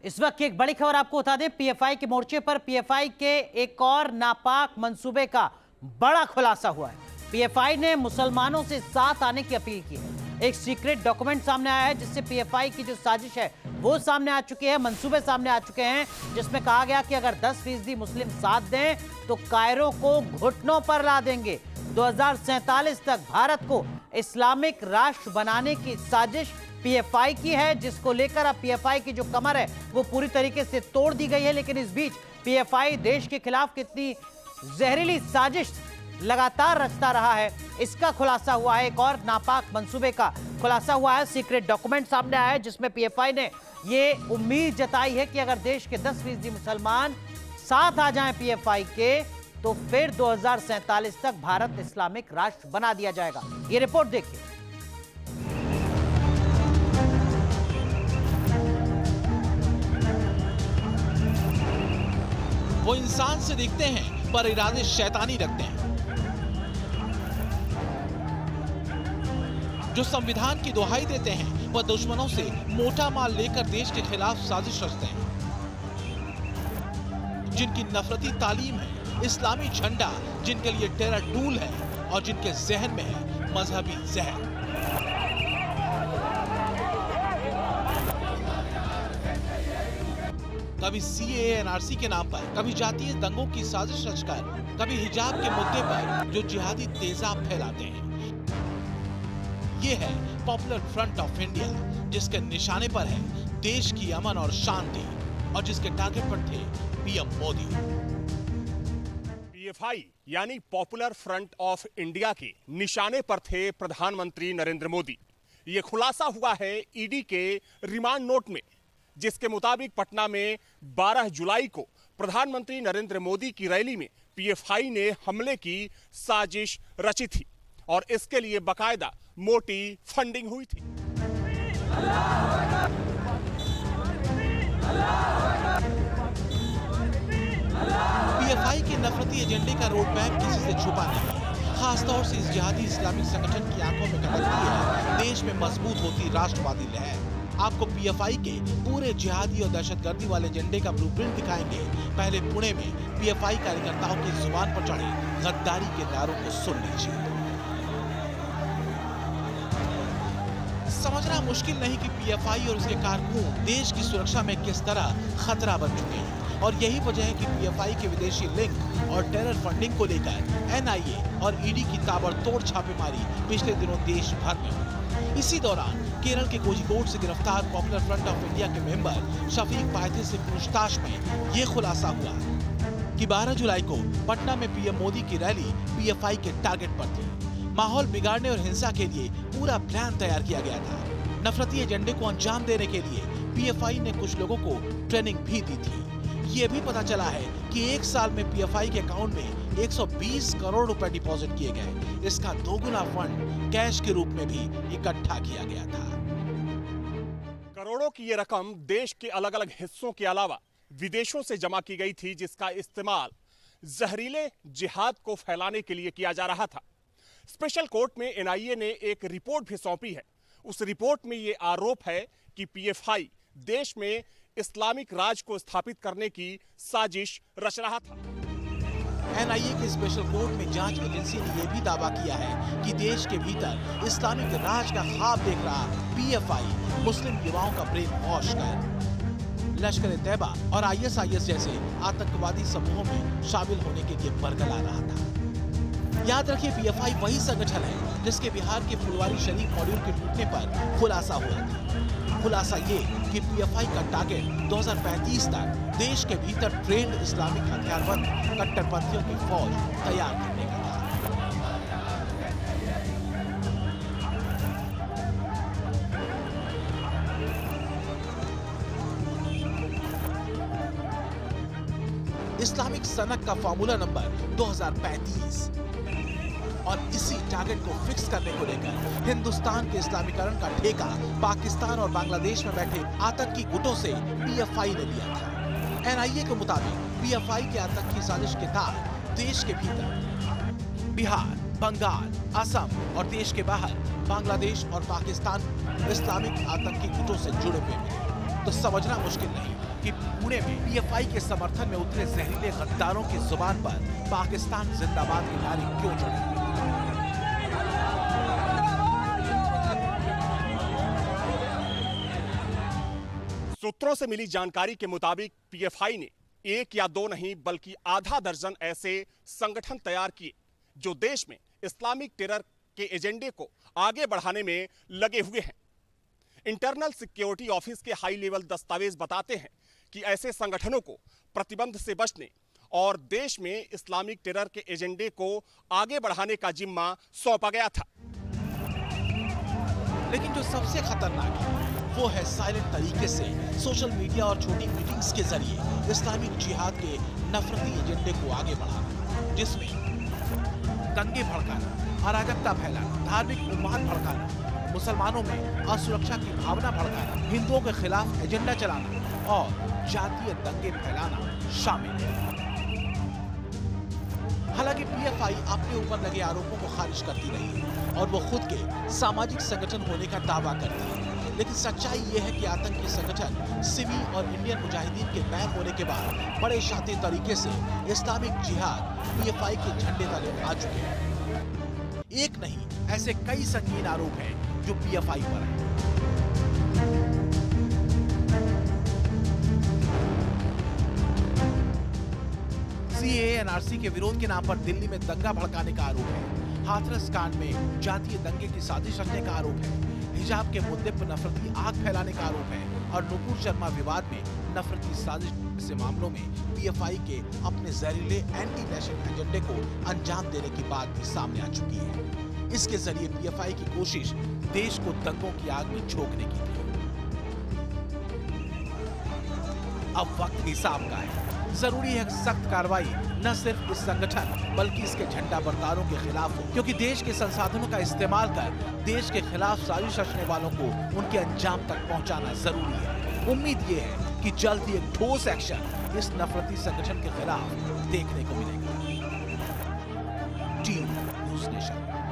इस वक्त की एक बड़ी खबर आपको बता दें, पीएफआई के मोर्चे पर पीएफआई के एक और नापाक मंसूबे का बड़ा खुलासा हुआ है। पीएफआई ने मुसलमानों से साथ आने की अपील की है। एक सीक्रेट डॉक्यूमेंट सामने आया है जिससे पीएफआई की जो साजिश है वो सामने आ चुकी है, मंसूबे सामने आ चुके हैं, जिसमें कहा गया कि अगर 10% मुस्लिम साथ दें तो कायरो को घुटनों पर ला देंगे। 2047 तक भारत को इस्लामिक राष्ट्र बनाने की साजिश पीएफआई की है, जिसको लेकर अब पीएफआई की जो कमर है वो पूरी तरीके से तोड़ दी गई है। लेकिन इस बीच पीएफआई देश के खिलाफ कितनी जहरीली साजिश लगातार रचता रहा है, इसका खुलासा हुआ है। एक और नापाक मंसूबे का खुलासा हुआ है। सीक्रेट डॉक्यूमेंट सामने आया है जिसमें पीएफआई ने ये उम्मीद जताई है कि अगर देश के 10% मुसलमान साथ आ जाएं पीएफआई के, तो फिर 2047 तक भारत इस्लामिक राष्ट्र बना दिया जाएगा। ये रिपोर्ट देखिए। वो इंसान से दिखते हैं पर इरादे शैतानी रखते हैं, जो संविधान की दुहाई देते हैं वह दुश्मनों से मोटा माल लेकर देश के खिलाफ साजिश रचते हैं, जिनकी नफरती तालीम है इस्लामी झंडा, जिनके लिए टेरर टूल है और जिनके जहन में है मजहबी जहर। कभी सीएए एनआरसी के नाम पर, कभी जातीय दंगों की साजिश रचकर, कभी हिजाब के मुद्दे पर जो जिहादी तेजाब फैलाते हैं। ये है पॉपुलर फ्रंट ऑफ इंडिया, जिसके निशाने पर है देश की अमन और शांति और जिसके टारगेट पर थे पीएम मोदी। पीएफआई यानी पॉपुलर फ्रंट ऑफ इंडिया के निशाने पर थे प्रधानमंत्री नरेंद्र मोदी। ये खुलासा हुआ है ईडी के रिमांड नोट में, जिसके मुताबिक पटना में 12 जुलाई को प्रधानमंत्री नरेंद्र मोदी की रैली में पीएफआई ने हमले की साजिश रची थी और इसके लिए बकायदा मोटी फंडिंग हुई थी। पीएफआई के नफरती एजेंडे का रोड मैप किसी से छुपा नहीं है। खासतौर से इस जिहादी इस्लामिक संगठन की आंखों में खटकती है देश में मजबूत होती राष्ट्रवादी लहर। आपको पीएफआई के पूरे जिहादी और दहशतगर्दी वाले एजेंडे का ब्लूप्रिंट दिखाएंगे। पहले पुणे में पीएफआई कार्यकर्ताओं की जुबान पर चढ़े गद्दारी के नारों को सुन लीजिए। समझना मुश्किल नहीं कि पीएफआई और उसके कारकुन देश की सुरक्षा में किस तरह खतरा बन चुके हैं और यही वजह है कि पीएफआई के विदेशी लिंक और टेरर फंडिंग को लेकर एनआईए और ईडी की ताबड़तोड़ छापेमारी पिछले दिनों देश भर में हुई। इसी दौरान केरल के कोझिकोड से गिरफ्तार पॉपुलर फ्रंट ऑफ इंडिया के मेंबर शफीक पायथे से पूछताछ में यह खुलासा हुआ कि 12 जुलाई को पटना में पीएम मोदी की रैली पीएफआई के टारगेट पर थी। माहौल बिगाड़ने और हिंसा के लिए पूरा प्लान तैयार किया गया था। नफरती एजेंडे को अंजाम देने के लिए पीएफआई ने कुछ लोगों को ट्रेनिंग भी दी थी। ये भी पता चला है कि एक साल में पीएफआई के अकाउंट में 120 करोड़ रुपए डिपॉजिट किए गए। इसका दोगुना फंड कैश के रूप में भी इकट्ठा किया गया था। करोड़ों की ये रकम देश के अलग अलग हिस्सों के अलावा विदेशों से जमा की गई थी, जिसका इस्तेमाल जहरीले जिहाद को फैलाने के लिए किया जा रहा था। स्पेशल कोर्ट में एनआईए ने एक रिपोर्ट भी सौंपी है। उस रिपोर्ट में ये आरोप है कि पीएफआई देश में इस्लामिक राज को स्थापित करने की साजिश रच रहा था। एनआईए के स्पेशल कोर्ट में जांच एजेंसी ने यह भी दावा किया है कि देश के भीतर इस्लामिक राज का ख्वाब देख रहा पीएफआई मुस्लिम युवाओं का ब्रेन वॉश कर लश्कर-ए-तैयबा और आईएसआईएस जैसे आतंकवादी समूहों में शामिल होने के लिए बरगला रहा था। याद रखिए, पीएफआई वही संगठन है जिसके बिहार के फुलवारी शरीफ मॉड्यूल के टूटने पर खुलासा हुआ था। खुलासा ये कि पीएफआई का टारगेट 2035 तक देश के भीतर ट्रेंड इस्लामिक हथियारबंद कट्टरपंथियों की फौज तैयार करने का था। इस्लामिक सनक का फॉर्मूला नंबर 2035 और इसी टारगेट को फिक्स करने को लेकर हिंदुस्तान के इस्लामीकरण का ठेका पाकिस्तान और बांग्लादेश में बैठे आतंकी गुटों से पीएफआई ने लिया था। एनआईए के मुताबिक पीएफआई के आतंकी साजिश के तार देश के भीतर बिहार, बंगाल, असम और देश के बाहर बांग्लादेश और पाकिस्तान इस्लामिक आतंकी गुटों से जुड़े हुए मिले। तो समझना मुश्किल नहीं कि पुणे में पीएफआई के समर्थन में उतरे जहरीले गद्दारों की जुबान पर पाकिस्तान जिंदाबाद के नारे क्यों चढ़े? सूत्रों से मिली जानकारी के मुताबिक पीएफआई ने एक या दो नहीं बल्कि आधा दर्जन ऐसे संगठन तैयार किए जो देश में इस्लामिक टेरर के एजेंडे को आगे बढ़ाने में लगे हुए हैं। इंटरनल सिक्योरिटी ऑफिस के हाई लेवल दस्तावेज बताते हैं कि ऐसे संगठनों को प्रतिबंध से बचने और देश में इस्लामिक टेरर के एजेंडे को आगे बढ़ाने का जिम्मा सौंपा गया था। लेकिन जो सबसे खतरनाक है वो है साइलेंट तरीके से सोशल मीडिया और छोटी मीटिंग्स के जरिए इस्लामिक जिहाद के नफरती एजेंडे को आगे बढ़ाना, जिसमें दंगे भड़काना, अराजकता फैलाना, धार्मिक उन्माद भड़काना, मुसलमानों में असुरक्षा की भावना भड़काना, हिंदुओं के खिलाफ एजेंडा चलाना और जातीय दंगे फैलाना शामिल है। हालांकि पीएफआई अपने ऊपर लगे आरोपों को खारिज करती रही है और वो खुद के सामाजिक संगठन होने का दावा करती है, लेकिन सच्चाई ये है कि आतंकी संगठन सिमी और इंडियन मुजाहिदीन के बैन होने के बाद बड़े शातिर तरीके से इस्लामिक जिहाद पीएफआई के झंडे तले आ चुके हैं। एक नहीं, ऐसे कई संगीन आरोप हैं जो पीएफआई पर हैं। सीएए एनआरसी के विरोध के नाम पर दिल्ली में दंगा भड़काने का आरोप है। हाथरस कांड में जातीय दंगे की साजिश रचने का आरोप है। हिजाब के मुद्दे पर नफरती आग फैलाने का आरोप है और नुपुर शर्मा विवाद में नफरती साजिश जैसे मामलों में पीएफआई के अपने जहरीले एंटी नेशनल एजेंडे को अंजाम देने की बात भी सामने आ चुकी है। इसके जरिए पीएफआई की कोशिश देश को दंगों की आग में झोंकने की थी। अब वक्त हिसाब का है। जरूरी है सख्त कार्रवाई न सिर्फ इस संगठन बल्कि इसके झंडा बरदारों के खिलाफ हो, क्योंकि देश के संसाधनों का इस्तेमाल कर देश के खिलाफ साजिश रचने वालों को उनके अंजाम तक पहुंचाना जरूरी है। उम्मीद ये है कि जल्द ही एक ठोस एक्शन इस नफरती संगठन के खिलाफ देखने को मिलेगा। Team news nation.